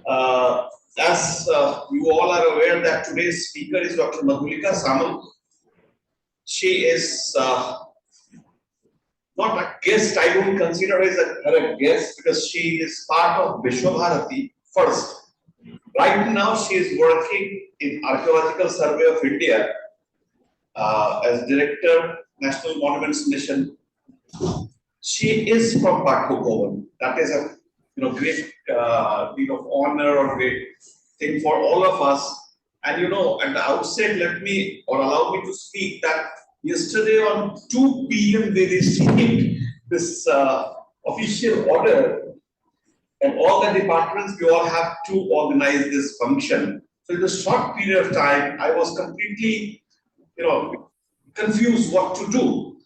As you all are aware that today's speaker is Dr. Madhulika Samant. She is not a guest. I don't consider her a guest because she is part of Visva Bharati first. Right now, she is working in Archaeological Survey of India as Director, National Monuments Mission. She is from Pathokovan. That is a great deal of honor or great thing for all of us. And at the outset, allow me to speak that yesterday on 2 p.m. they received this official order, and all the departments, we all have to organize this function. So in a short period of time, I was completely, confused what to do.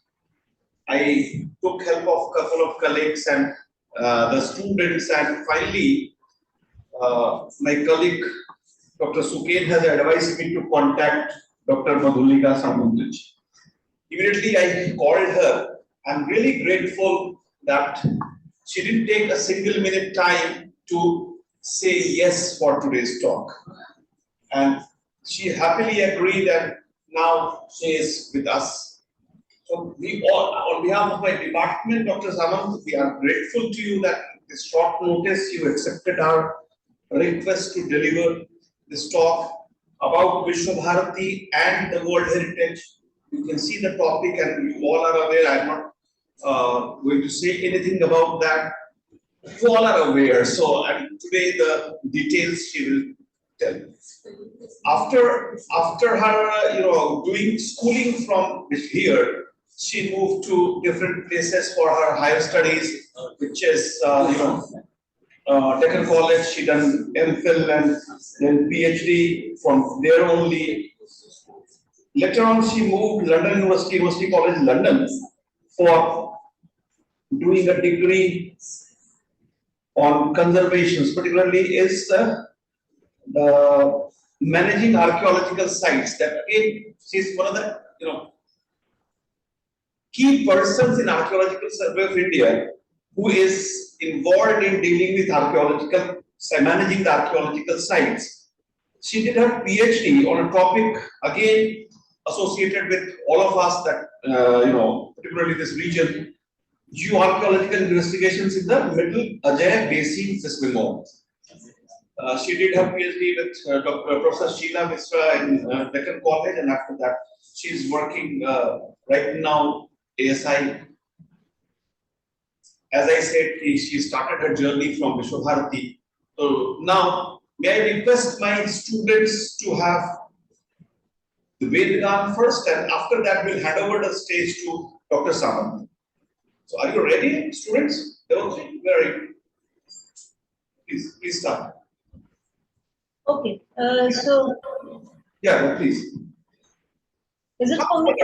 I took help of a couple of colleagues and the students, and finally, my colleague, Dr. Suken, has advised me to contact Dr. Madhulika Samant. Immediately, I called her. I'm really grateful that she didn't take a single minute time to say yes for today's talk. And she happily agreed, and now she is with us. So we all, on behalf of my department, Dr. Samant, we are grateful to you that this short notice you accepted our request to deliver this talk about Visva Bharati and the World Heritage. You can see the topic, and you all are aware. I'm not going to say anything about that. You all are aware. So, and today the details she will tell. After her, doing schooling from here, she moved to different places for her higher studies, which is Deccan College. She done MPhil and then PhD from there only. Later on, she moved London University College, London, for doing a degree on conservations, particularly is the managing archaeological sites. That again, she's one of the key persons in Archaeological Survey of India who is involved in dealing with managing the archaeological sites. She did her PhD on a topic again associated with all of us that particularly this region, geoarchaeological investigations in the Middle Ajay Basin, West Bengal. She did her PhD with Professor Sheila Misra in Deccan College, and after that, she is working right now A.I.H.C. As I said, she started her journey from Visva Bharati. So now, may I request my students to have the Vedgan first, and after that, we'll hand over the stage to Dr. Samant. So, are you ready, students? Devotri, where are you? Please start. Okay. So. Yeah, please. Is it for me?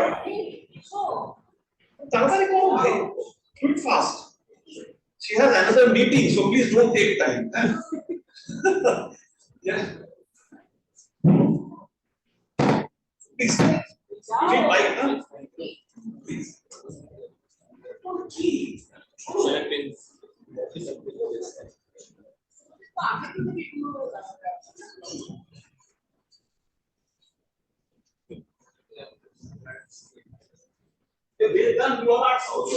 Do it fast. She has another meeting, so please don't take time. Yeah. Please. Please. We've done your arts also.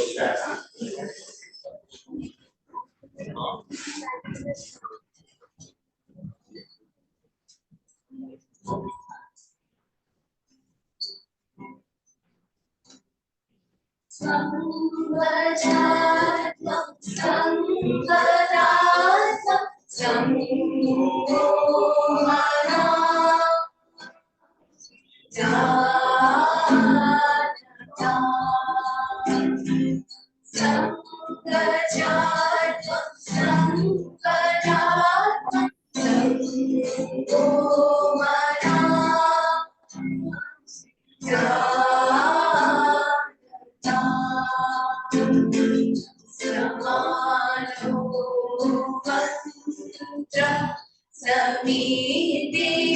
Samiti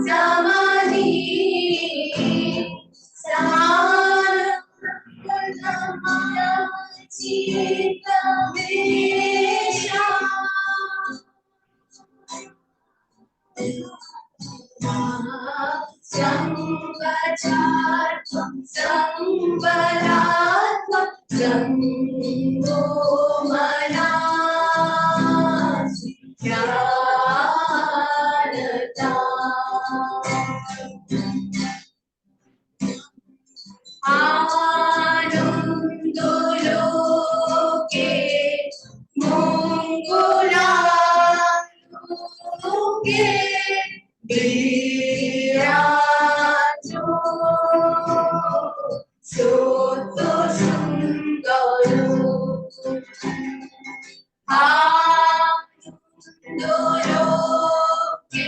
Samani Sambhajatvam Sambharatvam Sambho Manasi Janata Anandoloke Mongolaloke Virajo Soto Sundaro Anandoloke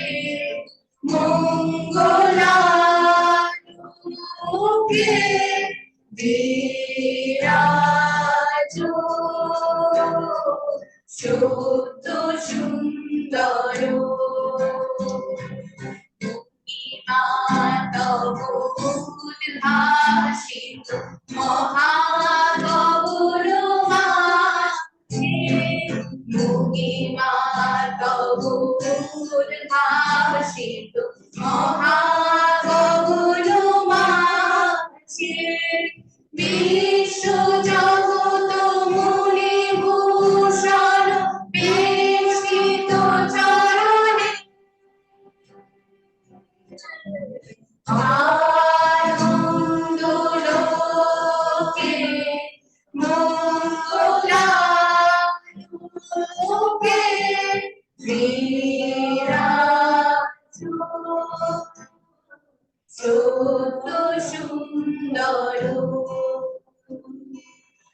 Mongolaloke Virajo Soto Sundaro Mahadavudhashito Mahagavurumase Mugi Mahadavudhashito Mahagavurumase Vishnu Jagat Muni Bhushan Vishito Charane Anandoloke Mongolaloke Virajo Soto Sundaro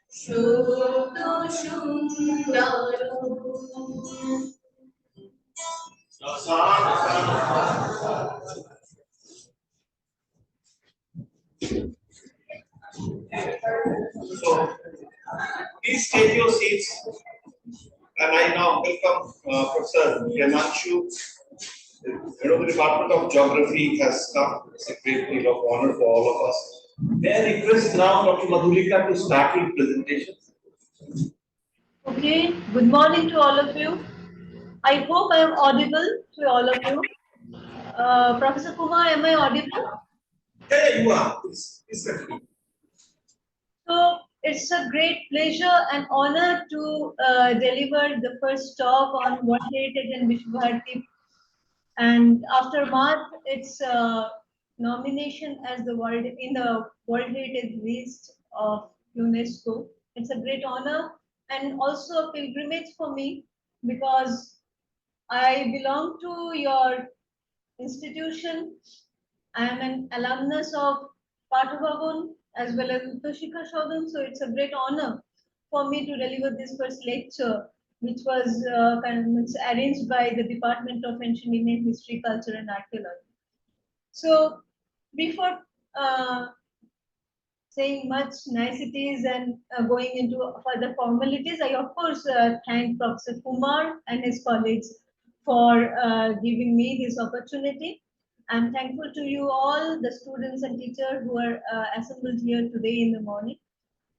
Soto Sundaro So please take your seats, and I now welcome Professor Yamanshu. The Department of Geography has come. It's a great deal of honor for all of us. May I request now Dr. Madhulika to start your presentation. Okay, good morning to all of you. I hope I am audible to all of you. Professor Kumar, am I audible? Yeah, you are. Please continue. So it's a great pleasure and honor to deliver the first talk on World Heritage and Visva Bharati. And after March, it's nomination as the world in the World Heritage list of UNESCO. It's a great honor and also a pilgrimage for me because I belong to your institution. I am an alumnus of Pathabhavan as well as Uttashikha Shodan, so it's a great honor for me to deliver this first lecture, which was it's arranged by the Department of Ancient Indian History, Culture and Archaeology. So before saying much niceties and going into further formalities, I of course thank Professor Kumar and his colleagues for giving me this opportunity. I'm thankful to you all, the students and teachers who are assembled here today in the morning.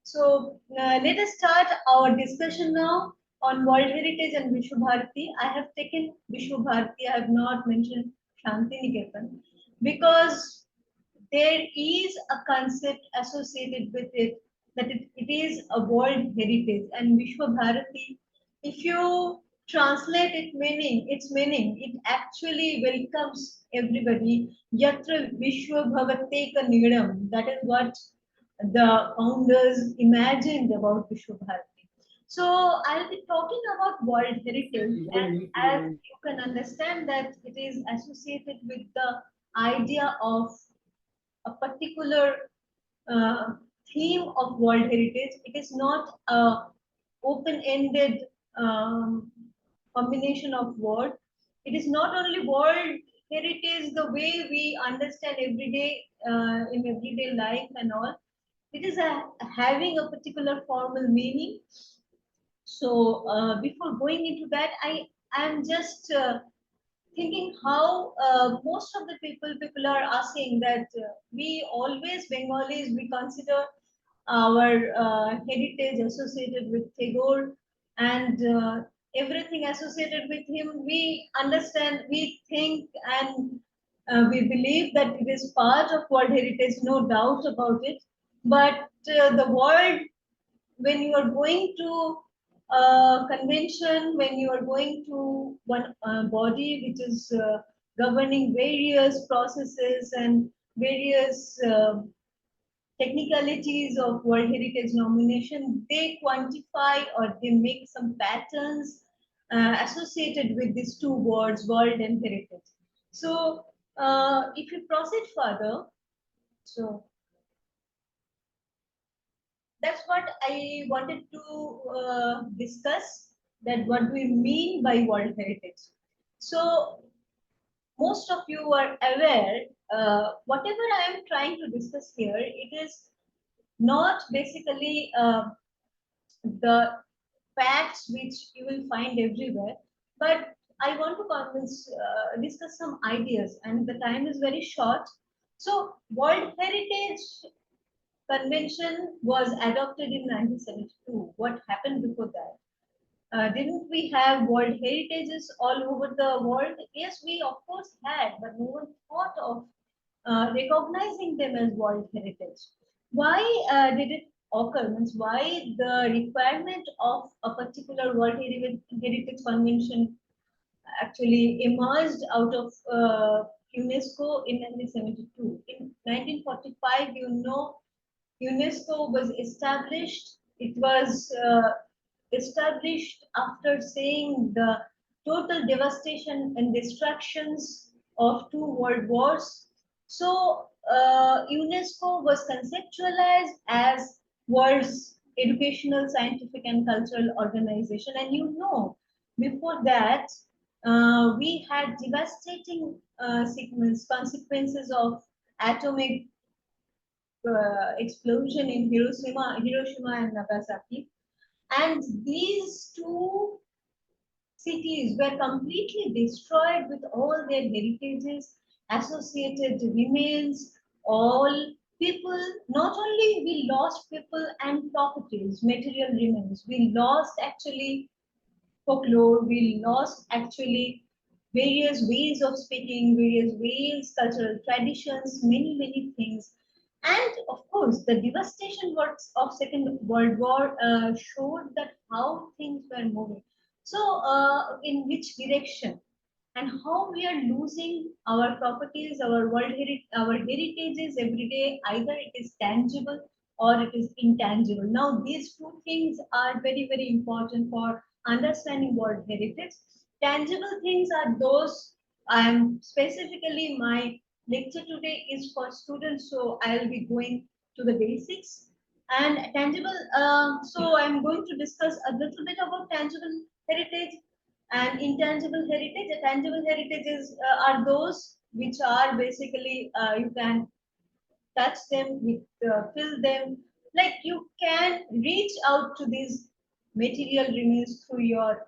So let us start our discussion now on World Heritage and Visva Bharati. I have taken Visva Bharati, I have not mentioned Shantiniketan because there is a concept associated with it that it is a world heritage, and Vishwa Bharati, if you translate its meaning, it actually welcomes everybody. Yatra Vishwa Bhavateka Nidam. That is what the founders imagined about Vishwa Bharati. So I'll be talking about world heritage, and as you can understand that it is associated with the idea of a particular uh, theme of world heritage. It is not a open-ended combination of words. It is not only world heritage the way we understand everyday in everyday life and all. It is having a particular formal meaning. So before going into that, I am just thinking how most of the people are asking that we always Bengalis we consider our heritage associated with Tagore and everything associated with him we understand we think and We believe that it is part of World Heritage, no doubt about it. But the world, when you are going to a convention, when you are going to one body which is governing various processes and various technicalities of World Heritage nomination, they quantify or they make some patterns associated with these two words, world and heritage. So, if you proceed further, so that's what I wanted to discuss. That what do we mean by World Heritage? So, most of you are aware. Whatever I am trying to discuss here, it is not basically the facts which you will find everywhere, but I want to discuss some ideas, and the time is very short. So, World Heritage Convention was adopted in 1972. What happened before that? Didn't we have World Heritages all over the world? Yes, we of course had, but no one thought of recognizing them as World Heritage. Why did it occur? Means why the requirement of a particular Heritage Convention actually emerged out of UNESCO in 1972. In 1945, you know, UNESCO was established. It was established after seeing the total devastation and destructions of two world wars. So UNESCO was conceptualized as world's educational, scientific, and cultural organization. And you know, before that, we had devastating consequences of atomic explosion in Hiroshima and Nagasaki. And these two cities were completely destroyed with all their heritages, associated remains, all people. Not only we lost people and properties, material remains, we lost actually folklore, we lost actually various ways of speaking, various ways, cultural traditions, many, many things. And of course, the devastation works of Second World War showed that how things were moving. So, in which direction? And how we are losing our properties, our heritages every day. Either it is tangible or it is intangible. Now, these two things are very, very important for understanding world heritage. Tangible things are those. I am specifically my lecture today is for students, so I'll be going to the basics and tangible. So I'm going to discuss a little bit about tangible heritage and intangible heritage. A tangible heritages are those which are basically you can touch them, with feel them, like you can reach out to these material remains through your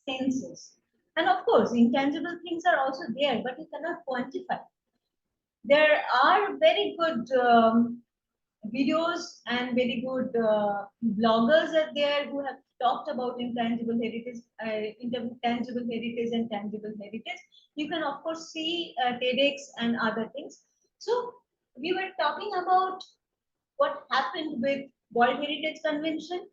senses. And of course, intangible things are also there, but you cannot quantify. There are very good videos and very good bloggers are there who have talked about intangible heritage and tangible heritage. You can of course see TEDx and other things. So we were talking about what happened with World Heritage Convention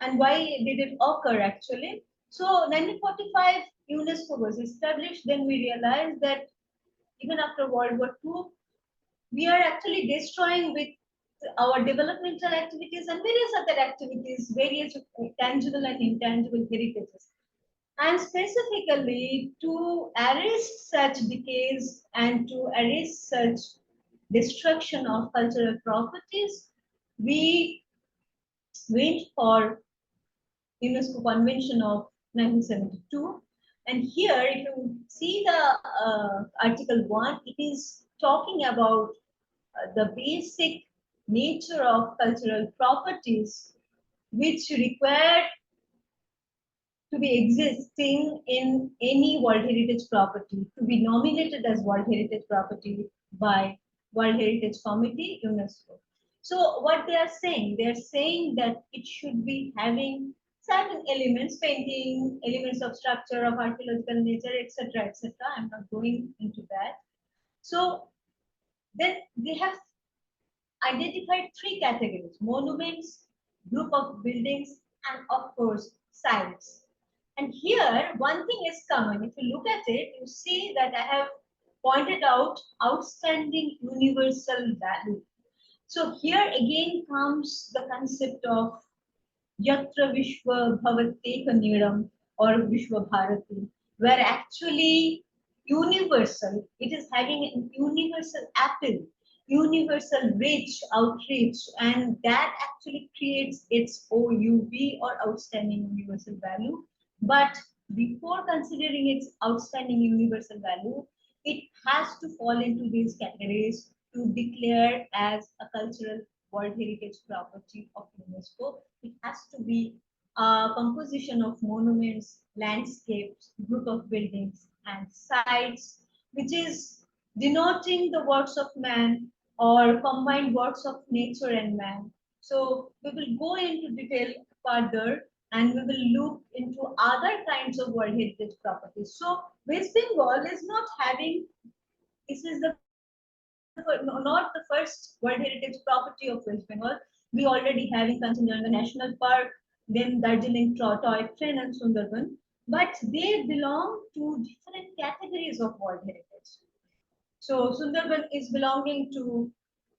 and why did it occur actually. So 1945 UNESCO was established. Then we realized that even after World War II, we are actually destroying with our developmental activities and various other activities, various tangible and intangible heritages. And specifically to arrest such decays and to arrest such destruction of cultural properties, we went for UNESCO Convention of 1972. And here, if you see the Article 1, it is talking about the basic nature of cultural properties which require to be existing in any World Heritage property, to be nominated as World Heritage property by World Heritage Committee, UNESCO. So what they are saying that it should be having certain elements, painting, elements of structure, of archaeological nature, etc., etc. I'm not going into that. So then they have identified three categories: monuments, group of buildings, and of course, sites. And here, one thing is common. If you look at it, you see that I have pointed out outstanding universal value. So here again comes the concept of Yatra Vishva Bharati Kanidam or Visva Bharati, where actually universal, it is having a universal appeal, universal reach, outreach, and that actually creates its OUV or outstanding universal value. But before considering its outstanding universal value, it has to fall into these categories to declare as a cultural World Heritage Property of UNESCO. It has to be a composition of monuments, landscapes, group of buildings, and sites, which is denoting the works of man or combined works of nature and man. So we will go into detail further and we will look into other kinds of World Heritage properties. So West Bengal is not having, this is the not the first World Heritage property of West Bengal. We already have in Kanchenjunga National Park, then Darjeeling Toy Train and Sundarban, but they belong to different categories of World Heritage. So Sundarban is belonging to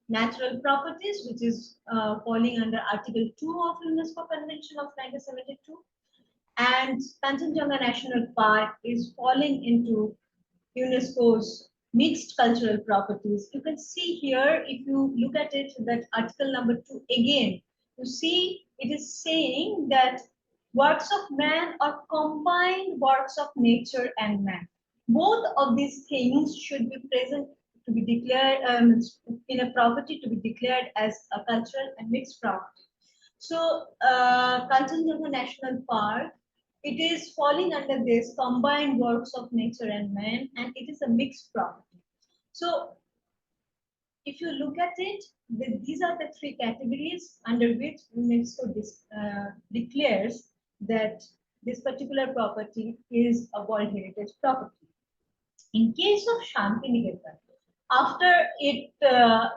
natural properties, which is falling under Article 2 of UNESCO Convention of 1972, and Kanchenjunga National Park is falling into UNESCO's mixed cultural properties. You can see here, if you look at it, that article number 2 again, you see it is saying that works of man are combined works of nature and man. Both of these things should be present to be declared in a property to be declared as a cultural and mixed property. So, Kanchenjunga National Park, it is falling under this combined works of nature and man, and it is a mixed property. So, if you look at it, these are the three categories under which UNESCO declares that this particular property is a World Heritage property. In case of Shantiniketan, after it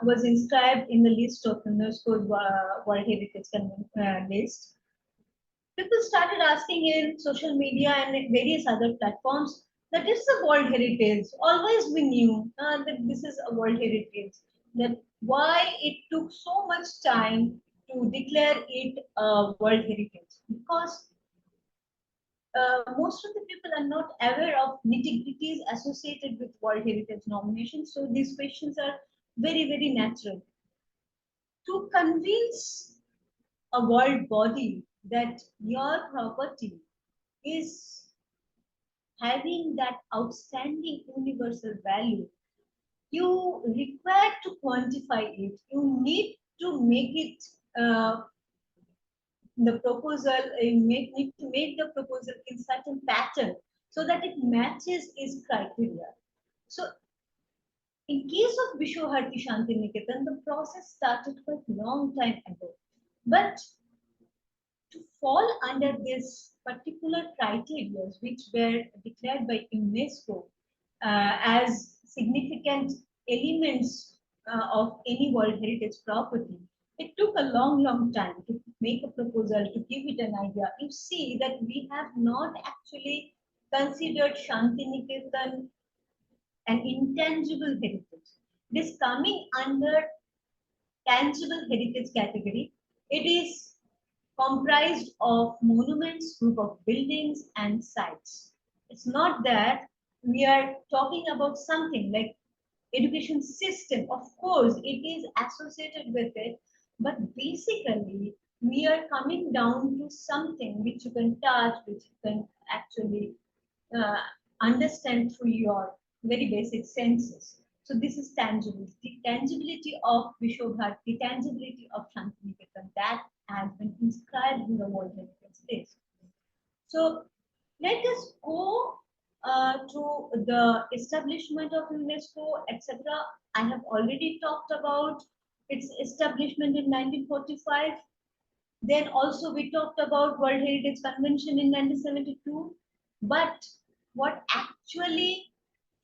was inscribed in the list of UNESCO's World Heritage list, people started asking in social media and various other platforms that this is a World Heritage. Always we knew that this is a World Heritage. That why it took so much time to declare it a World Heritage, because most of the people are not aware of nitty-gritties associated with World Heritage nominations. So these questions are very, very natural. To convince a world body that your property is having that outstanding universal value, you require to quantify it. You need to make it the proposal, need to make the proposal in certain pattern so that it matches its criteria. So in case of Visva Bharati Shantiniketan, the process started quite long time ago. But to fall under this particular criteria, which were declared by UNESCO as significant elements of any World Heritage property, it took a long, long time to make a proposal, to give it an idea. You see that we have not actually considered Shantiniketan an intangible heritage. It is coming under tangible heritage category. It is comprised of monuments, group of buildings, and sites. It's not that we are talking about something like education system. Of course, it is associated with it, but basically we are coming down to something which you can touch, which you can actually uh, understand through your very basic senses. So this is tangible. The tangibility of Vishobhat, the tangibility of Shantiniketan, that has been inscribed in the World Heritage List. So let us go to the establishment of UNESCO, etc. I have already talked about its establishment in 1945. Then also we talked about World Heritage Convention in 1972. But what actually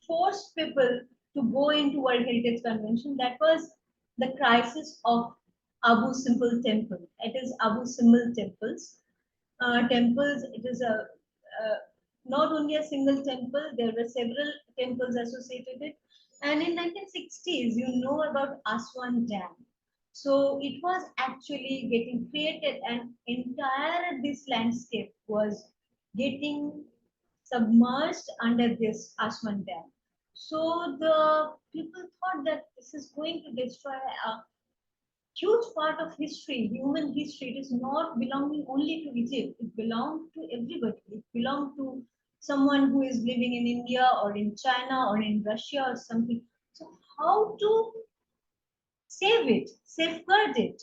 forced people to go into World Heritage Convention. That was the crisis of Abu Simbel Temple. It is Abu Simbel temples. It is a not only a single temple. There were several temples associated with it. And in 1960s, you know about Aswan Dam. So it was actually getting created, and entire this landscape was getting submerged under this Aswan Dam. So the people thought that this is going to destroy a huge part of history, human history. It is not belonging only to Egypt. It belongs to everybody. It belongs to someone who is living in India or in China or in Russia or something. So how to save it, safeguard it?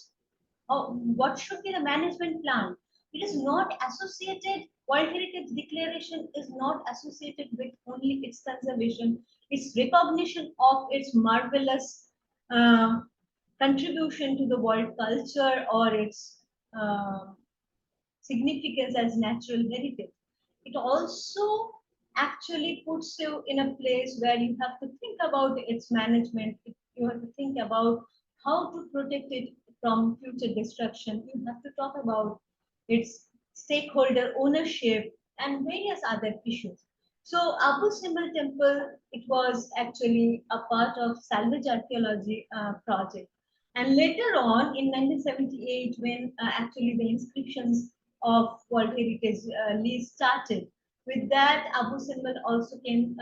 What should be the management plan? It is not associated, World Heritage Declaration is not associated with only its conservation, its recognition of its marvelous uh, contribution to the world culture or its significance as natural heritage. It also actually puts you in a place where you have to think about its management. You have to think about how to protect it from future destruction. You have to talk about its stakeholder ownership and various other issues. So Abu Simbel Temple, it was actually a part of salvage archaeology project. And later on, in 1978, when actually the inscriptions of World Heritage list started, with that, Abu Simbel also came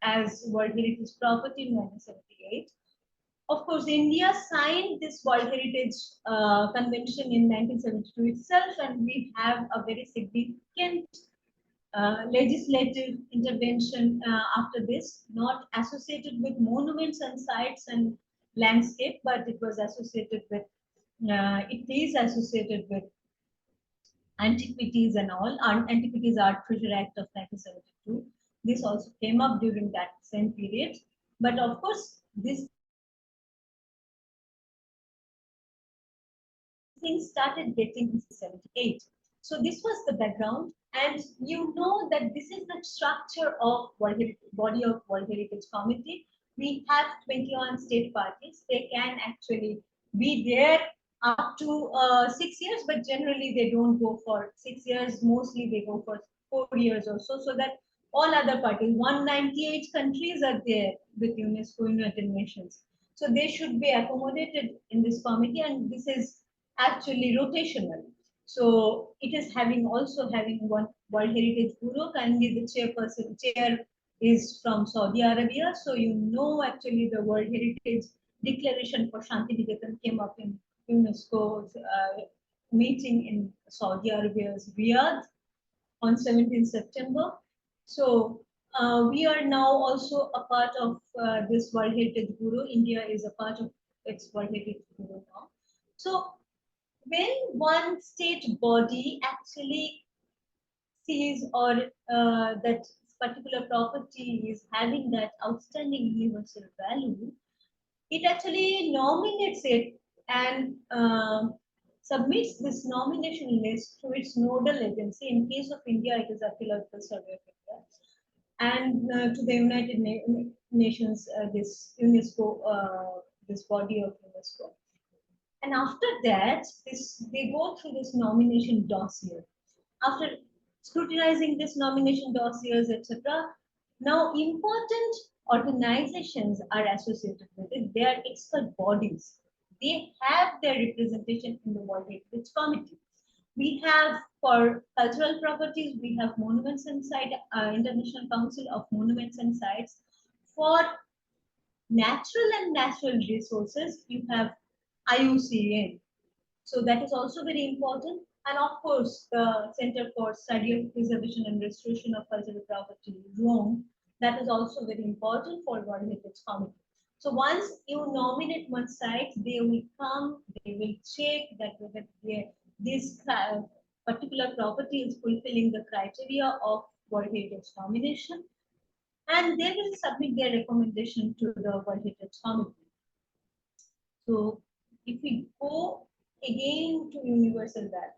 as World Heritage Property in 1978. Of course, India signed this World Heritage Convention in 1972 itself, and we have a very significant legislative intervention after this, not associated with monuments and sites and landscape, but it was associated with, it is associated with antiquities and all. Antiquities Art Treasure Act of 1972. This also came up during that same period. But of course, this things started getting in 78. So this was the background, and you know that this is the structure of body of World Heritage Committee. We have 21 state parties. They can actually be there up to 6 years, but generally they don't go for 6 years. Mostly they go for 4 years or so, so that all other parties, 198 countries are there with UNESCO, United Nations. So they should be accommodated in this committee, and this is actually rotational. So it is having also having one World Heritage Bureau. Kindly the chair is from Saudi Arabia. So you know actually the World Heritage Declaration for Shantiniketan came up in UNESCO's meeting in Saudi Arabia's Riyadh on 17th September. So we are now also a part of this World Heritage Bureau. India is a part of its World Heritage Bureau now. So when one state body actually sees or that particular property is having that outstanding universal value, it actually nominates it and submits this nomination list to its nodal agency. In case of India, it is Archaeological Survey of India, and to the United Nations, this UNESCO, this body of UNESCO. And after that, they go through this nomination dossier. After scrutinizing this nomination dossiers, etc., now important organizations are associated with it. They are expert bodies. They have their representation in the World Heritage Committee. We have for cultural properties, we have Monuments and Sites, International Council of Monuments and Sites. For natural resources, you have IUCN. So that is also very important. And of course, the Center for Study of Preservation and Restoration of Cultural Property, Rome, that is also very important for World Heritage Committee. So once you nominate one site, they will come, they will check that whether this particular property is fulfilling the criteria of World Heritage nomination, and they will submit their recommendation to the World Heritage Committee. So if we go again to universal value,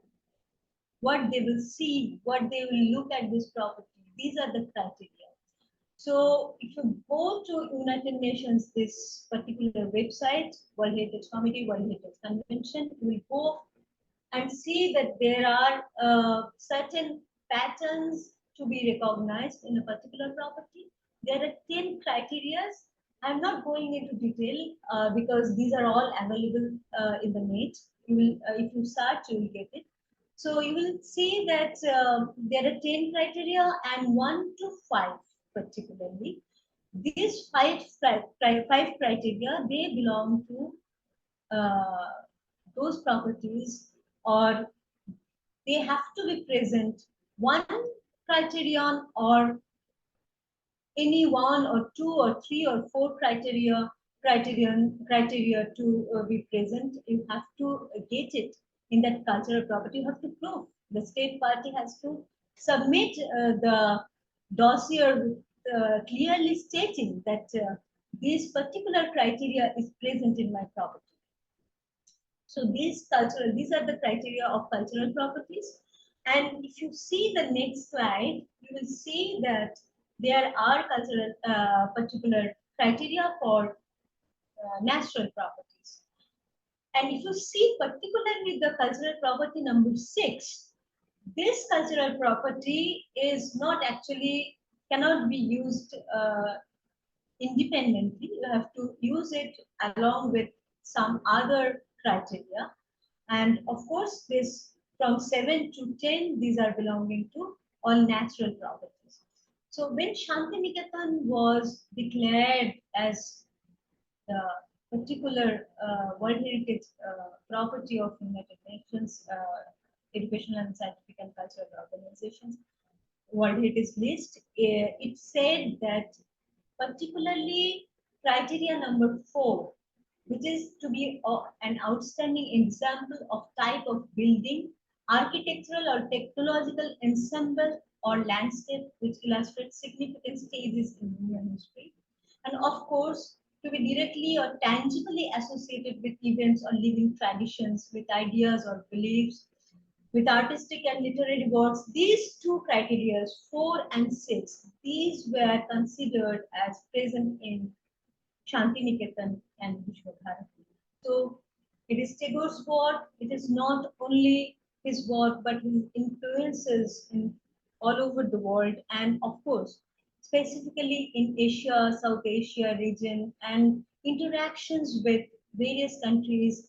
what they will see, what they will look at this property, these are the criteria. So if you go to United Nations, this particular website, World Heritage Committee, World Heritage Convention, you will go and see that there are certain patterns to be recognized in a particular property. There are 10 criteria. I'm not going into detail because these are all available in the net. You will, if you search, you will get it. So you will see that there are 10 criteria and 1 to 5 particularly. These five criteria, they belong to uh, those properties, or they have to be present one criterion or any one or two or three or four criteria to be present. You have to get it in that cultural property. You have to prove. The state party has to submit the dossier clearly stating that this particular criteria is present in my property. So these are the criteria of cultural properties. And if you see the next slide, you will see that there are cultural particular criteria for natural properties. And if you see particularly the cultural property number 6, this cultural property is not actually cannot be used independently. You have to use it along with some other criteria. And of course, this from 7 to 10, these are belonging to all natural properties. So when Shantiniketan was declared as the particular World Heritage property of United Nations Educational and Scientific and Cultural Organizations World Heritage List, it said that particularly criteria number 4, which is to be an outstanding example of type of building, architectural or technological ensemble or landscape which illustrates significant stages in human history. And of course, to be directly or tangibly associated with events or living traditions, with ideas or beliefs, with artistic and literary works. These two criteria, 4 and 6, these were considered as present in Shantiniketan and Visva Bharati. So it is Tagore's work. It is not only his work, but his influences in all over the world, and of course, specifically in Asia, South Asia region, and interactions with various countries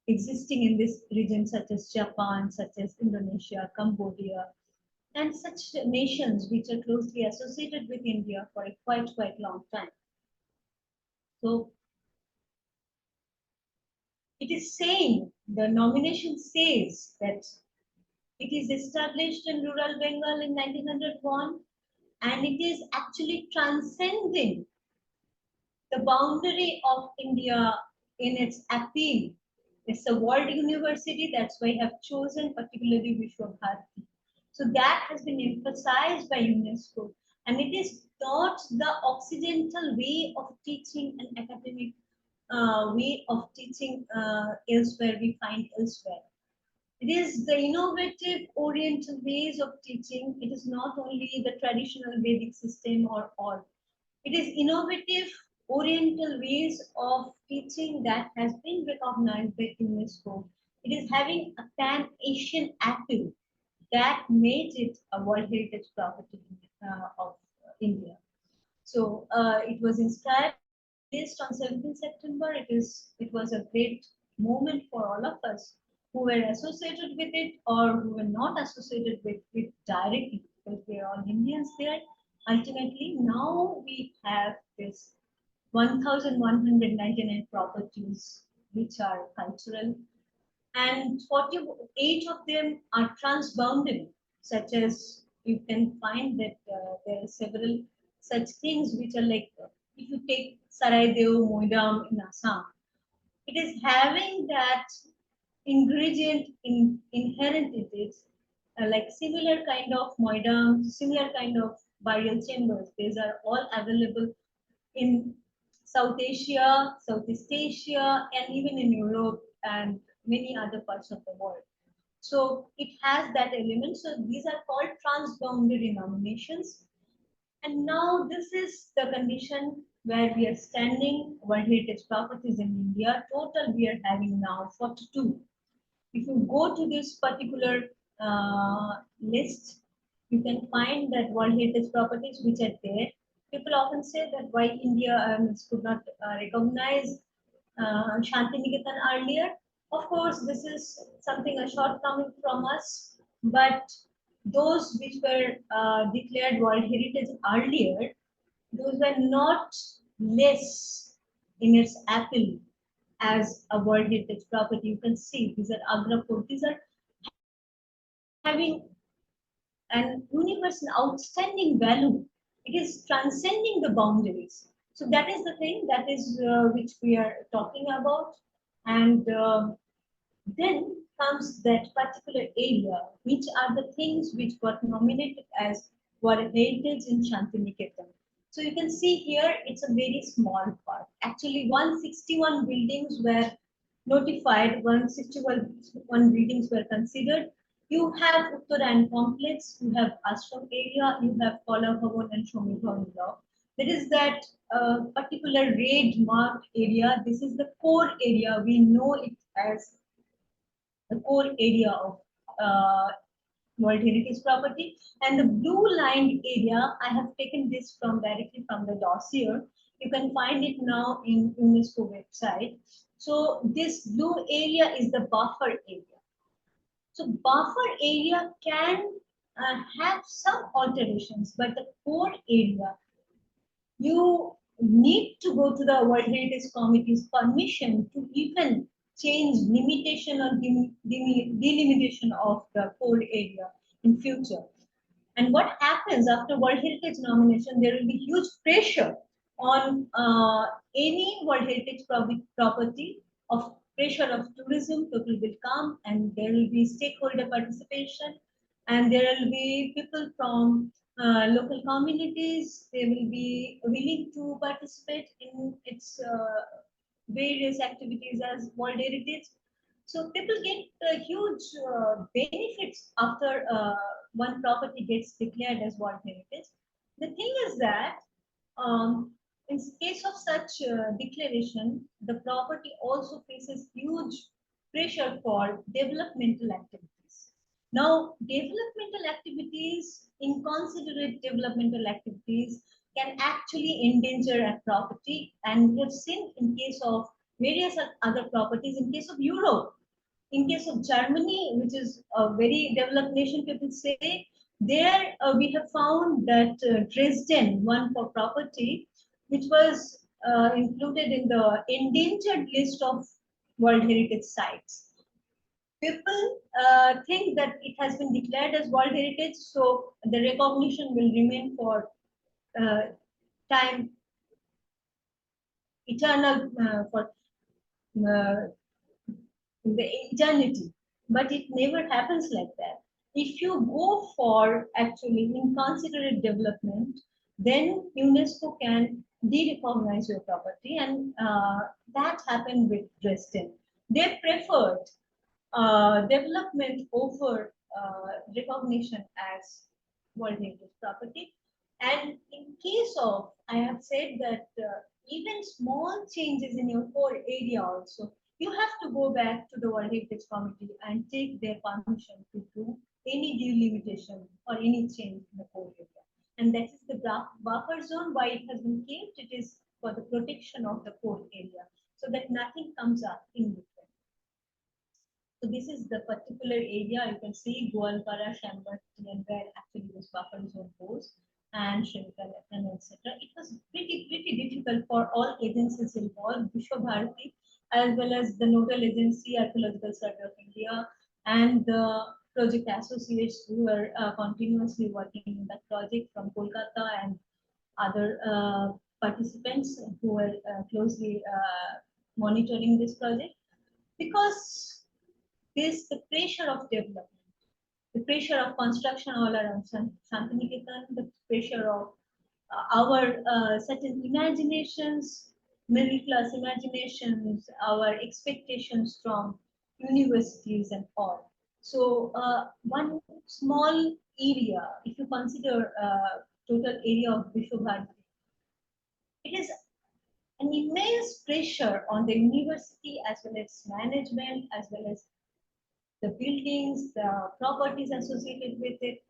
existing in this region, such as Japan, such as Indonesia, Cambodia, and such nations which are closely associated with India for a quite long time. So it is saying, the nomination says that it is established in rural Bengal in 1901, and it is actually transcending the boundary of India in its appeal. It's a world university, that's why I have chosen particularly Visva Bharati. So that has been emphasized by UNESCO, and it is not the occidental way of teaching and academic way of teaching elsewhere we find elsewhere. It is the innovative Oriental ways of teaching. It is not only the traditional Vedic system or all. It is innovative Oriental ways of teaching that has been recognized by UNESCO. It is having a pan-Asian appeal that made it a World Heritage Property of India. So it was inscribed on 17th September. It was a great moment for all of us who were associated with it or who were not associated with it directly, because we are all Indians there. Ultimately, now we have this 1,199 properties which are cultural, and 48 of them are transboundary, such as you can find that there are several such things which are like, if you take Saraideo Moidam in Assam, it is having that ingredient inherent in it, like similar kind of Moidam, similar kind of burial chambers. These are all available in South Asia, Southeast Asia, and even in Europe and many other parts of the world. So it has that element. So these are called transboundary nominations. And now this is the condition where we are standing. World Heritage Properties in India, total we are having now 42. If you go to this particular list, you can find that World Heritage Properties which are there. People often say that why India could not recognize Shantiniketan earlier. Of course, this is something a shortcoming from us, but those which were declared World Heritage earlier, those were not less in its appeal as a World Heritage property. You can see these are Agra Fort. These are having an universal outstanding value. It is transcending the boundaries. So that is the thing that is which we are talking about. And then comes that particular area, which are the things which got nominated as World Heritage in Shantiniketan. So you can see here, it's a very small part. Actually, 161 buildings were notified, 161 buildings were considered. You have Uttarayan complex, you have Ashram area, you have Kala Bhavan and Shomi Bhavan block. There is that particular red marked area. This is the core area. We know it as the core area of World Heritage property. And the blue lined area, I have taken this from directly from the dossier. You can find it now in UNESCO website. So this blue area is the buffer area. So buffer area can have some alterations, but the core area, you need to go to the World Heritage Committee's permission to even change limitation or delimitation of the core area in future. And what happens after World Heritage nomination, there will be huge pressure on any World Heritage property of pressure of tourism. People will come and there will be stakeholder participation and there will be people from local communities. They will be willing to participate in its various activities as World Heritage. So people get huge benefits after one property gets declared as World Heritage. The thing is that um, in case of such declaration, the property also faces huge pressure for developmental activities. Now, developmental activities, inconsiderate developmental activities can actually endanger a property. And we have seen in case of various other properties, in case of Europe, in case of Germany, which is a very developed nation, people say, there we have found that Dresden, one for property, which was included in the endangered list of World Heritage Sites. People think that it has been declared as World Heritage, so the recognition will remain for uh, time, eternal, for uh, the eternity. But it never happens like that. If you go for actually inconsiderate development, then UNESCO can de-recognize your property, and that happened with Dresden. They preferred development over recognition as World Heritage property. And in case of, I have said that even small changes in your core area also, you have to go back to the World Heritage Committee and take their permission to do any delimitation or any change in the core area. And that is the buffer zone. Why it has been kept? It is for the protection of the core area, so that nothing comes up in between. So this is the particular area. You can see Goalpara, Shambhati, and where actually this buffer zone goes, and Srimikaran, etc. It was pretty difficult for all agencies involved, Visva Bharati, as well as the nodal agency, Archaeological Survey of India, and the project associates who are continuously working in that project from Kolkata and other participants who are closely monitoring this project, because this the pressure of development, the pressure of construction all around Shantiniketan, the pressure of our certain imaginations, middle class imaginations, our expectations from universities and all. So one small area, if you consider total area of Visva Bharati. It is an immense pressure on the university as well as management, as well as the buildings, the properties associated with it,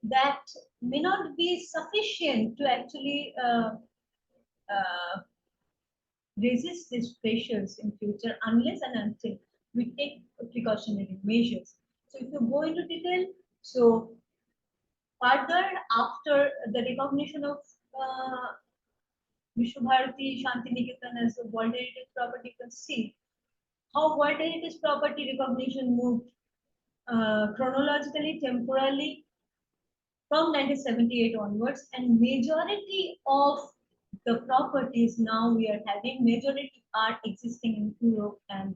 that may not be sufficient to actually uh, resist these pressures in future unless and until we take precautionary measures. So if you go into detail, so further after the recognition of Vishwa Bharati Shantiniketan as a World Heritage Property, you can see how World Heritage Property recognition moved chronologically, temporally from 1978 onwards, and majority of the properties now we are having, majority are existing in Europe and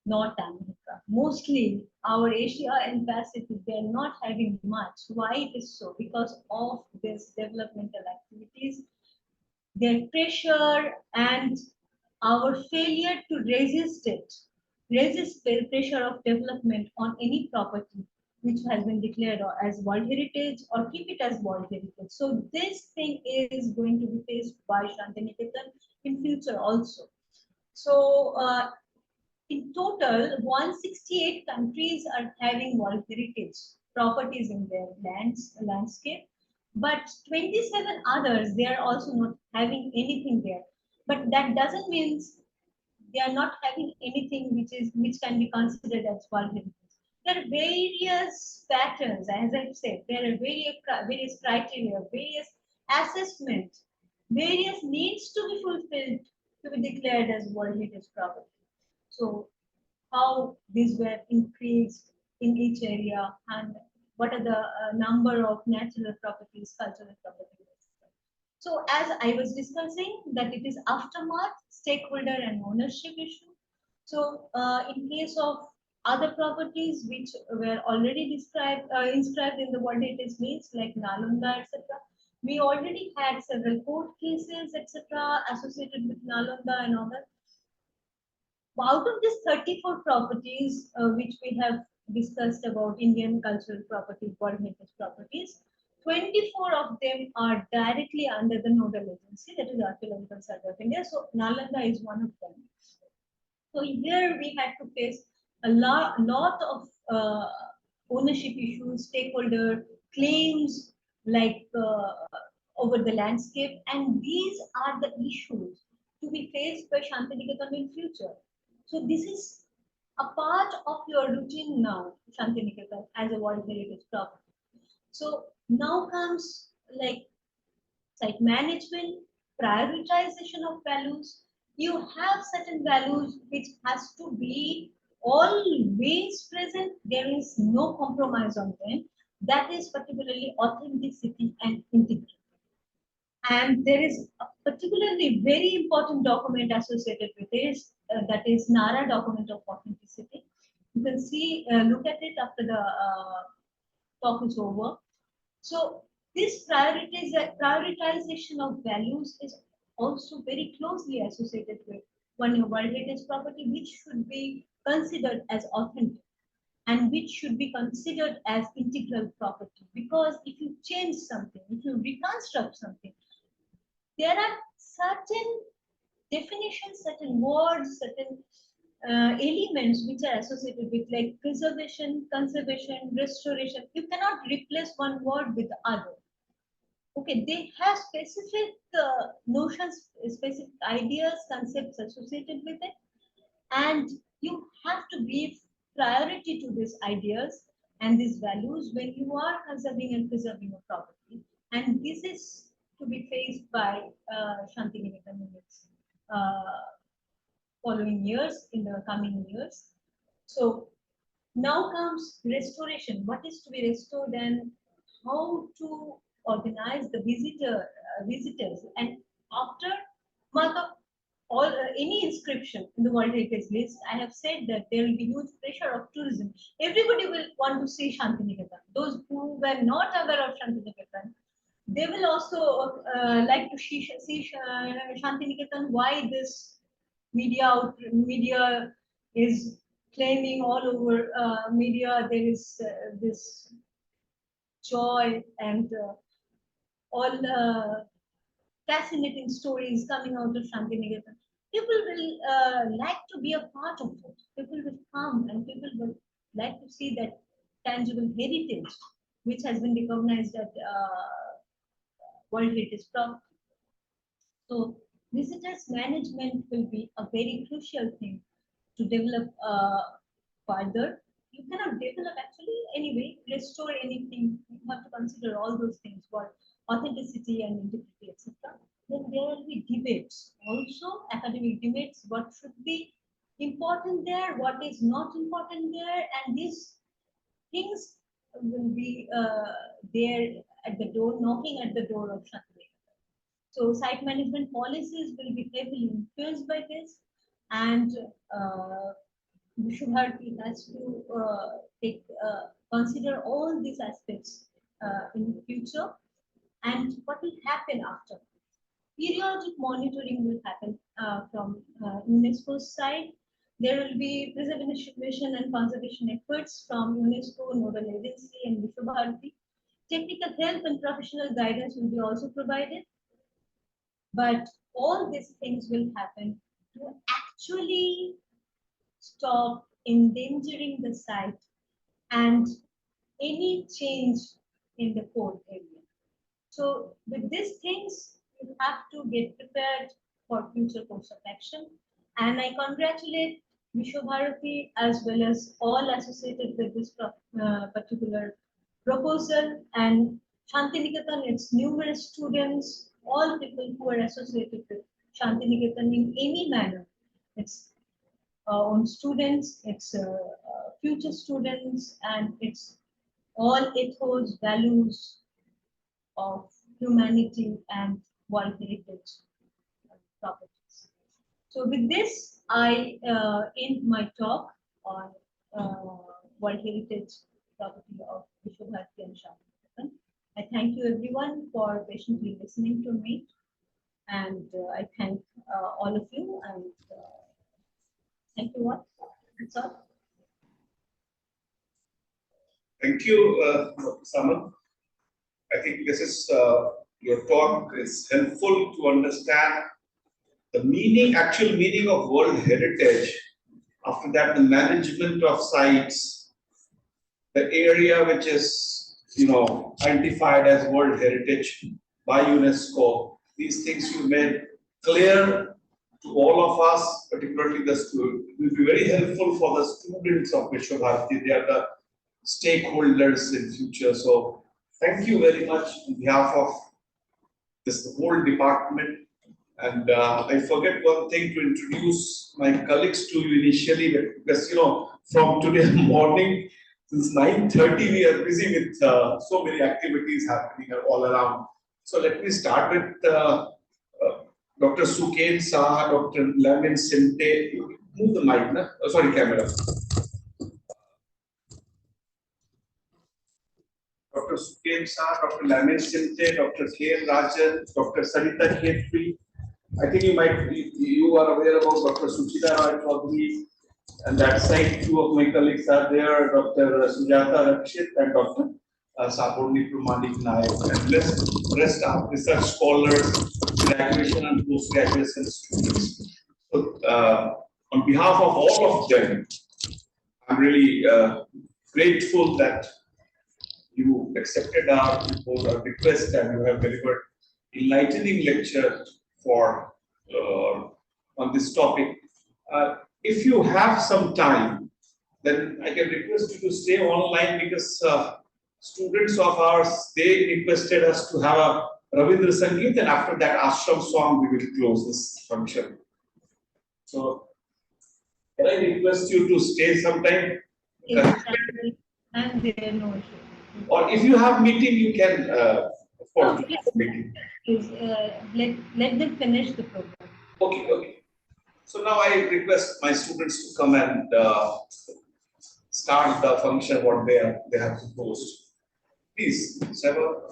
North America. Mostly our Asia and Pacific, they are not having much. Why it is so? Because of this developmental activities, their pressure and our failure to resist it, resist the pressure of development on any property which has been declared as World Heritage or keep it as World Heritage. So this thing is going to be faced by Shantiniketan in future also. So in total, 168 countries are having World Heritage properties in their landscape, but 27 others, they are also not having anything there. But that doesn't mean they are not having anything which can be considered as World Heritage. There are various patterns, as I've said, there are various criteria, various assessment, various needs to be fulfilled to be declared as World Heritage property. So how these were increased in each area, and what are the number of natural properties, cultural properties. So as I was discussing that it is aftermath, stakeholder and ownership issue. So in case of other properties which were already inscribed in the World Heritage List like Nalanda, etc., we already had several court cases, etc., associated with Nalanda and all that. Out of these 34 properties which we have discussed about Indian cultural properties, World Heritage properties, 24 of them are directly under the nodal agency, that is Archaeological Survey of India. So Nalanda is one of them. So here we had to face a lot of ownership issues, stakeholder claims, like over the landscape, and these are the issues to be faced by Shantiniketan in future. So this is a part of your routine now, Shantiniketan, as a World Heritage property. So now comes like site management, prioritization of values. You have certain values which has to be always present. There is no compromise on them. That is particularly authenticity and integrity. And there is a particularly very important document associated with this, that is NARA document of authenticity. You can see, look at it after the talk is over. So this prioritization of values is also very closely associated with one World Heritage property, which should be considered as authentic and which should be considered as integral property. Because if you change something, if you reconstruct something, there are certain definitions, certain words, certain elements which are associated with like preservation, conservation, restoration. You cannot replace one word with the other. Okay, they have specific notions, specific ideas, concepts associated with it, and you have to give priority to these ideas and these values when you are conserving and preserving a property. And this is to be faced by Shantiniketan in its following years, in the coming years. So now comes restoration. What is to be restored and how to organize the visitors. And after month of all any inscription in the World Heritage List, I have said that there will be huge pressure of tourism. Everybody will want to see Shantiniketan. Those who were not aware of Shantiniketan, they will also like to see Shantiniketan. Why this media is claiming all over media there is this joy and all fascinating stories coming out of Shantiniketan. People will like to be a part of it. People will come and people will like to see that tangible heritage which has been recognized at World Heritage Property. So visitors management will be a very crucial thing to develop further. You cannot develop actually anyway, restore anything. You have to consider all those things for authenticity and integrity, etc. Then there will be debates, also academic debates, what should be important there, what is not important there, and these things will be there at the door, knocking at the door of Shanti. So site management policies will be heavily influenced by this, and Vishabharati has to consider all these aspects in the future. And what will happen after? Periodic monitoring will happen from UNESCO's side. There will be preservation and conservation efforts from UNESCO, Nodal Agency, and Vishabharati. Technical help and professional guidance will be also provided. But all these things will happen to actually stop endangering the site and any change in the core area. So with these things, you have to get prepared for future course of action. And I congratulate Visva Bharati as well as all associated with this particular proposal, and Shantiniketan, its numerous students, all people who are associated with Shantiniketan in any manner. It's own students, its future students, and its all ethos, values of humanity and world heritage properties. So with this, I end my talk on World Heritage Property of Vishabharati and Shantiniketan. I thank you everyone for patiently listening to me, and I thank all of you, and thank you all. That's all. Thank you, Dr. Saman. I think this is your talk is helpful to understand the meaning, actual meaning of World Heritage. After that, the management of sites, the area which is, identified as World Heritage by UNESCO. These things you made clear to all of us, particularly the students. It will be very helpful for the students of Visva Bharati. They are the stakeholders in future. So thank you very much on behalf of this whole department. And I forget one thing to introduce my colleagues to you initially, because from today morning since 9:30 we are busy with so many activities happening all around. So let me start with Dr. Suken Saha, Dr. Lamin Sinte. Move the mic, na? Oh, sorry, camera. Dr. Suken Saha, Dr. Lamin Sinte, Dr. K. Rajan, Dr. Sarita Khetri. I think you are aware about Dr. Suchita Roy Chaudhary, and that side two of my colleagues are there, Dr. Sujata Rakshit and Dr. Saboni Pramanik Nayak, and rest are research scholars, graduation and post-graduation students. So on behalf of all of them, I'm really grateful that you accepted our request and you have delivered enlightening lecture for on this topic. If you have some time, then I can request you to stay online, because students of ours, they requested us to have a Ravindra Sangeet, and after that ashram song we will close this function. So can I request you to stay sometime? Yes, and there no issue. Or if you have meeting, you can afford to have a meeting. Please, let them finish the program. Okay. So now I request my students to come and start the function what they have proposed. Please, Seva.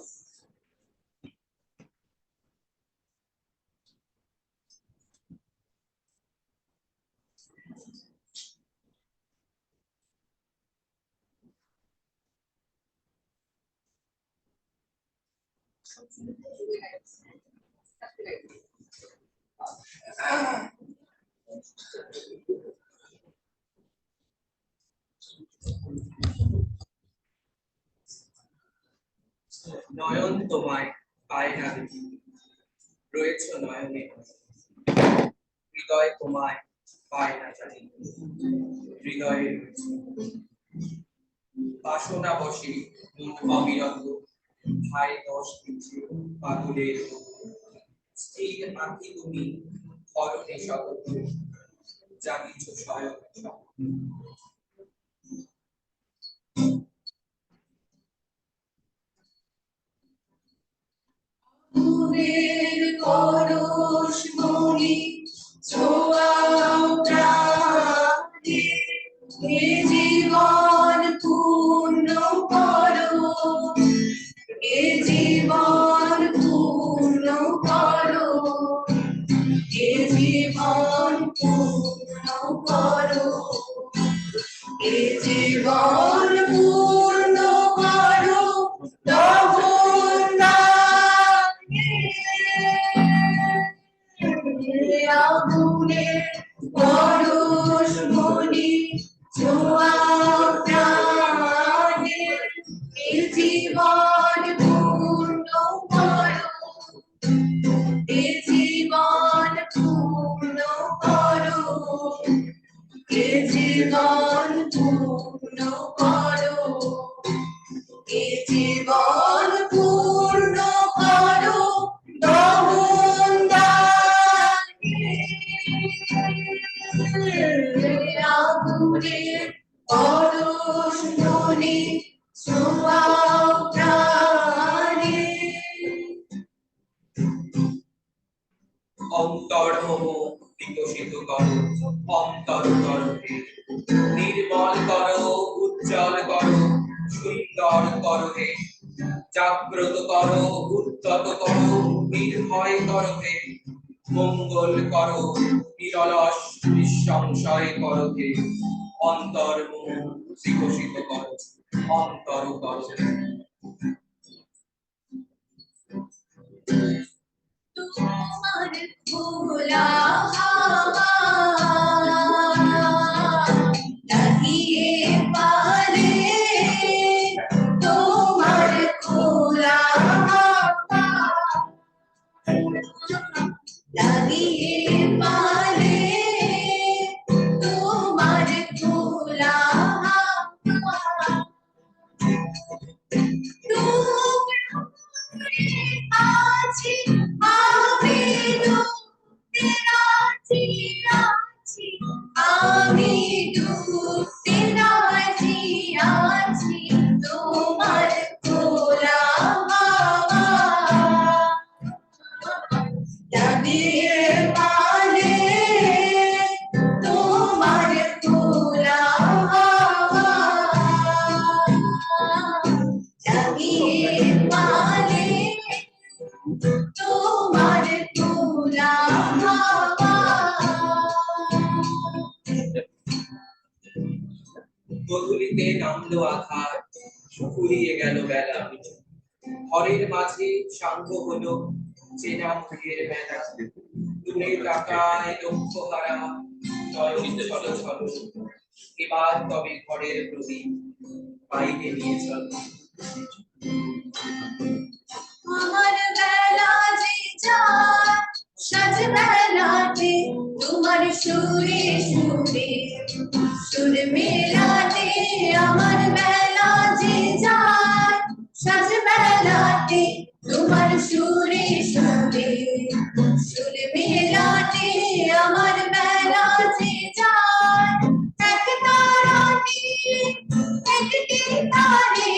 নয়ন তোমায় পায় না দেখি, রয়েছ নয়নে, হৃদয় তোমায় পায় না জানি, হৃদয়ে রয়েছে বাসনা বসে মন অবিরত, ভাই দশ দিচ্ছে পাগলের স্থির আঁকি তুমি হরণে সতত, জাগিছ স্বয়ং ফুলের পরশ মনি ছোঁয়াও প্রাণে, এ জীবন পূর্ণ করো, এ জীবন পূর্ণ করো, এ জীবন পূর্ণ করো, এ জীবন পূর্ণ করো আগুনের পরশ মনি ছোঁয়াও প্রাণে, এ জীবন পূর্ণ করো, এ জীবন পূর্ণ করো, এ জীবন পূর্ণ করো, এ জীবন পূর্ণ করো দমন আগুনের পরশ মনি ছোঁয়াও প্রাণে। অন্তর্মোহ বিকশিত করো, অন্তর করো হে, নির্মল করো, উজ্জ্বল করো, সুন্দর করো হে, জাগ্রত করো, উদ্যত করো, নির্ভয় করো হে, মঙ্গল করো, নিরলস নিঃসংশয় করো হে, অন্তর্মোহ বিকশিত করো, অন্তর করো হে। তোমার খোলা হাওয়া লাগিয়ে পারে, তোমার খোলা হাওয়া লাগিয়ে পারে, তোমার খোলা হাওয়া আছি আমি ডুবতে আছি, আছি আমি ডুবতে আছি, আছি তোমার খোলা হাওয়া লাগিয়ে পালে, তোমার খোলা হাওয়া লাগিয়ে পালে, তোমার খোলা হাওয়া। গধূলিতে নামলো আধার, ফুরিয়ে গেল বেলা, ঘরের মাঝে সাঙ্গ হলো চেনা মুখের মেলা, দূরে তাকায় লক্ষ্য হারা নয়ন ছল ছল, এবার তবে ঘরের প্রদীপ বাইরে নিয়ে চল। আমার বেলা যে যায় সাজ বেলাতে, তোমার সুরে সুরে সুর মেলাতে, আমার বেলা যে যায় সাজ বেলাতে, তোমার সুরে সুরে সুর মেলাতে, আমার বেলা যে যায় এক তারাতে একটি তারে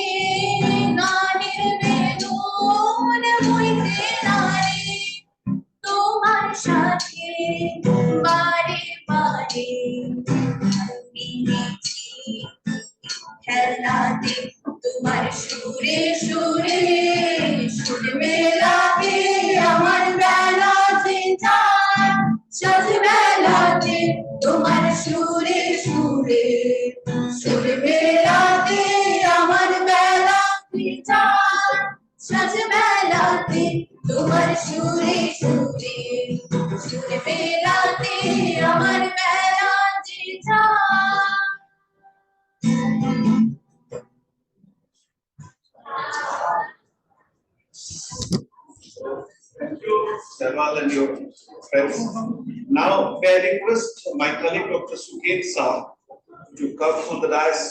গানের বেদন হইতে নারে, তোমার সাথে বারে বারে মিলেছি খেলাতে, তোমার সুরে সুরে সুর মেলাতে, আমার বেলা যে যায় সাজ বেলাতে, তোমার সুরে সুরে সুর মেলাতে, আমার বেলা যে যায় সাজ বেলাতে, Sehwal and your friends. Now, may I request my colleague Dr. Suket Sir to come to the dais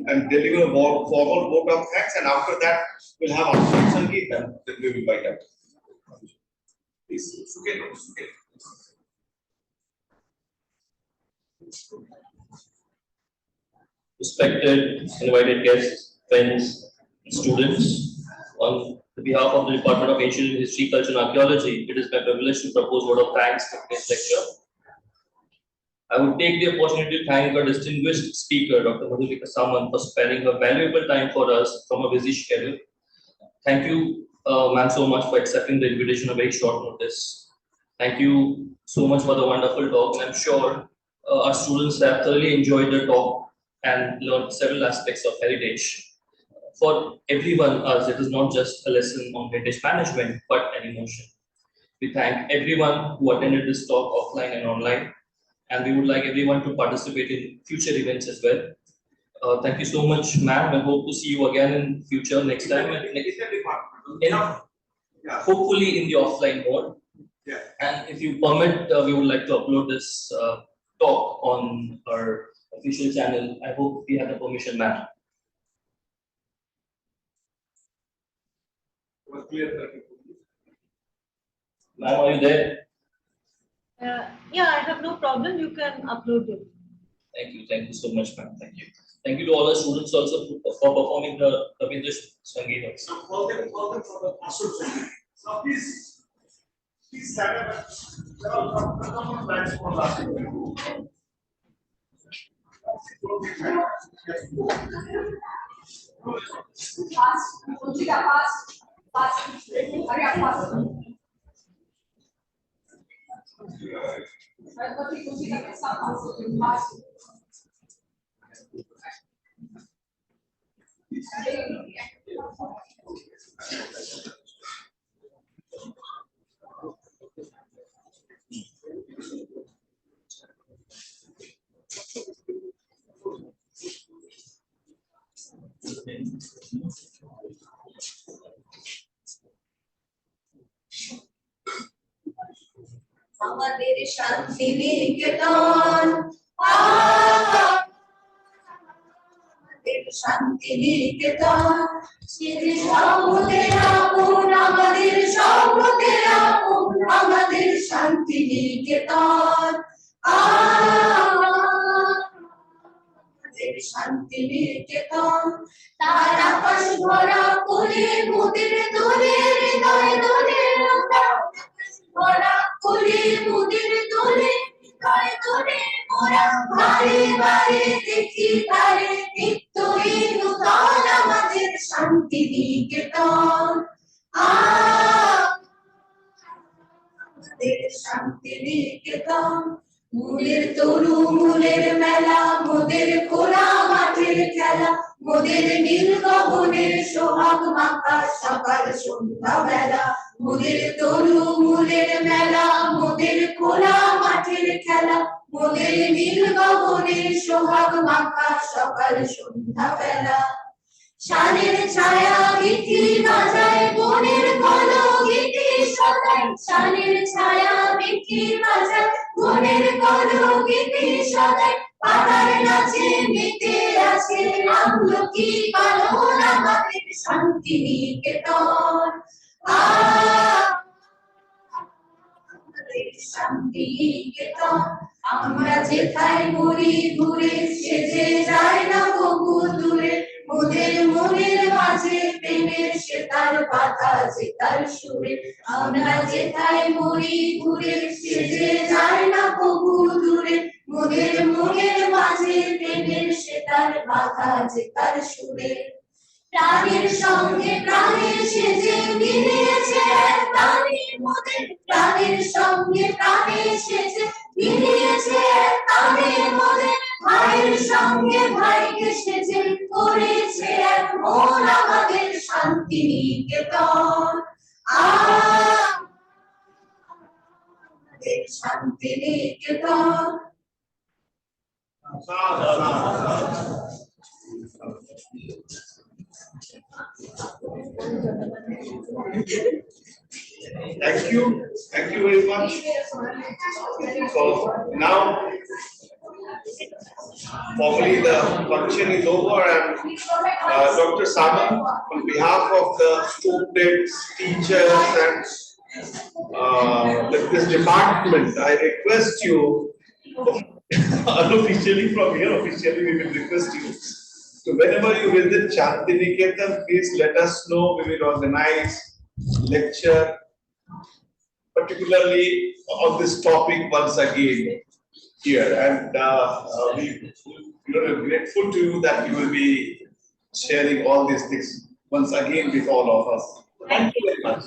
and deliver a formal vote of thanks, and after that, we'll have our Sangeet and then we will invite up. Please, Suket, Dr. Suket. Respected invited guests, friends, students, on behalf of the Department of Ancient History, Culture and Archaeology, it is my privilege to propose a vote of thanks for today's lecture. I would take the opportunity to thank our distinguished speaker, Dr. Madhulika Samant, for sparing her valuable time for us from a busy schedule. Thank you, ma'am, so much for accepting the invitation on very short notice. Thank you so much for the wonderful talk, and I'm sure our students have thoroughly enjoyed the talk and learned several aspects of heritage. For everyone else, it is not just a lesson on heritage management, but an emotion. We thank everyone who attended this talk offline and online, and we would like everyone to participate in future events as well. Thank you so much, ma'am. I hope to see you again in future next time. Hopefully in the offline mode. Yeah. And if you permit, we would like to upload this talk on our official channel. I hope we have the permission, ma'am. Ma'am, are you there? Yeah, I have no problem. You can upload it. Thank you so much, ma'am. Thank you. Thank you to all the students also for performing the Rabindra Sangeet. So, welcome for the Asur Sangeet. So, please stand up and there are a couple of lines for last. Fast. Hurry up, fast. আমাদের শান্তি নিকেতন আমাদের শান্তি নিকেতন সেরে সর্বদের আপন আমাদের সর্বদের আপন আমাদের শান্তি নিকেতন আমাদের শান্তি নিকেতন তার আকাশ ভরা করে মোদের দোলে হৃদয় দোলে ভরা করে মোদের দোলে হৃদয় দোলে মোরা বারে বারে দেখি তারে নিত্যই নূতন আমাদের শান্তি নিকেতন আমাদের শান্তি নিকেতন মূলের তরু মূলের মেলা মোদের খোলা মাঠের খেলা মোদের নীল গগনের সোহাগ মাখা সকাল সন্ধ্যা বেলা মোদের তরু মূলের মেলা মোদের খোলা মাঠের খেলা মোদের নীল গগনের সোহাগ মাখা সকাল সন্ধ্যা বেলা শানের ছায়া গীতি বাজায় বনের কল গীতি সদাই শানের ছায়া গীতি বাজায় বনের কল গীতি সদাই পাতার নাচে মেতে আছে আমলকি কানন আমাদের শান্তি নিকেতন আমাদের শান্তি নিকেতন আমরা যেথায় ঘুরি ঘুরে সেজে যায় না বহু দূরে মোদের মনের মাঝে প্রেমের সেতার বাধা যেতার সুরে আমরা যেথায় ঘুরি ঘুরে সেজে যায় না বহু দূরে মোদের মনের মাঝে প্রেমের সেতার বাধা যেতার সুরে প্রাণের সঙ্গে প্রাণের সেজে মিলিয়েছে এক প্রাণী মোদের প্রাণের সঙ্গে প্রাণের সেজে মিলিয়েছে এক প্রাণী মোদের ভাইয়ের সঙ্গে ভাইকে সেজে করেছে এক মন আমাদের শান্তি নিকেতন আমাদের শান্তি নিকেতন Thank you very much. So now, formally the function is over, and Dr. Samant, on behalf of the students, teachers, and this department, I request you, unofficially from here, officially we will request you, so whenever you visit Shantiniketan, please let us know. We will organize lecture, particularly on this topic once again here, and we are grateful to you that you will be sharing all these things once again with all of us. Thank you very much.